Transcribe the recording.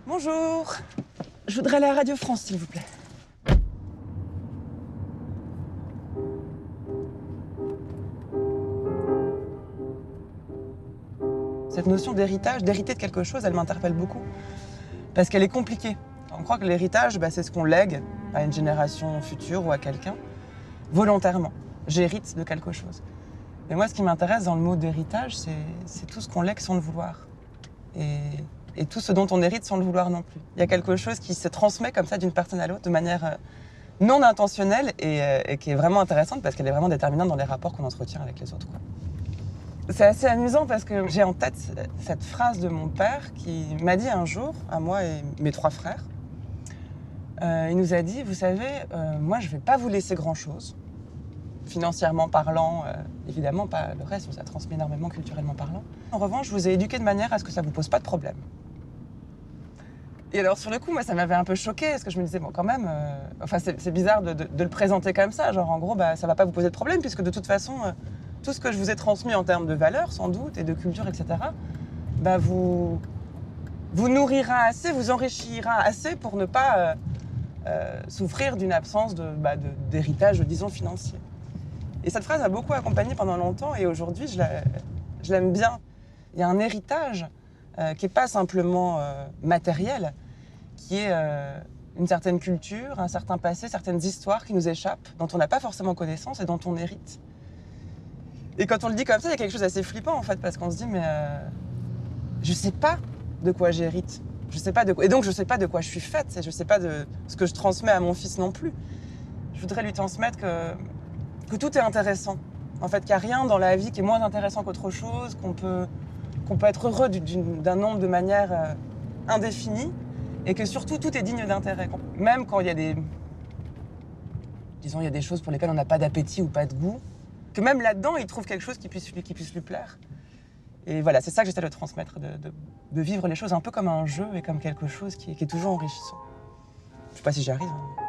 Bonjour. Je voudrais aller à Radio France, s'il vous plaît. Cette notion d'héritage, d'hériter de quelque chose, elle m'interpelle beaucoup. Parce qu'elle est compliquée. On croit que l'héritage, c'est ce qu'on lègue à une génération future ou à quelqu'un, volontairement. J'hérite de quelque chose. Mais moi, ce qui m'intéresse dans le mot d'héritage, c'est tout ce qu'on lègue sans le vouloir. Et tout ce dont on hérite sans le vouloir non plus. Il y a quelque chose qui se transmet comme ça d'une personne à l'autre de manière non intentionnelle et qui est vraiment intéressante parce qu'elle est vraiment déterminante dans les rapports qu'on entretient avec les autres, quoi. C'est assez amusant parce que j'ai en tête cette phrase de mon père qui m'a dit un jour, à moi et mes 3 frères, il nous a dit, vous savez, moi je ne vais pas vous laisser grand-chose, financièrement parlant, évidemment pas le reste, ça transmet énormément culturellement parlant. En revanche, je vous ai éduqué de manière à ce que ça ne vous pose pas de problème. Et alors sur le coup, moi ça m'avait un peu choquée parce que je me disais, bon quand même, c'est bizarre de le présenter comme ça, genre en gros, ça va pas vous poser de problème puisque de toute façon, tout ce que je vous ai transmis en termes de valeurs sans doute et de culture, etc., vous nourrira assez, vous enrichira assez pour ne pas souffrir d'une absence d'héritage, disons, financier. Et cette phrase m'a beaucoup accompagnée pendant longtemps et aujourd'hui, je l'aime bien. Il y a un héritage qui n'est pas simplement matériel, qui est une certaine culture, un certain passé, certaines histoires qui nous échappent, dont on n'a pas forcément connaissance et dont on hérite. Et quand on le dit comme ça, il y a quelque chose d'assez flippant en fait, parce qu'on se dit mais je sais pas de quoi j'hérite, je sais pas de quoi, et donc je sais pas de quoi je suis faite, et je sais pas de ce que je transmets à mon fils non plus. Je voudrais lui transmettre que tout est intéressant, en fait, qu'il n'y a rien dans la vie qui est moins intéressant qu'autre chose, qu'on peut être heureux d'un nombre de manières indéfinies, et que surtout tout est digne d'intérêt, même quand il y a des choses pour lesquelles on n'a pas d'appétit ou pas de goût, que même là-dedans, il trouve quelque chose qui puisse lui plaire. Et voilà, c'est ça que j'essaie de transmettre, de vivre les choses un peu comme un jeu et comme quelque chose qui est toujours enrichissant. Je sais pas si j'y arrive, hein.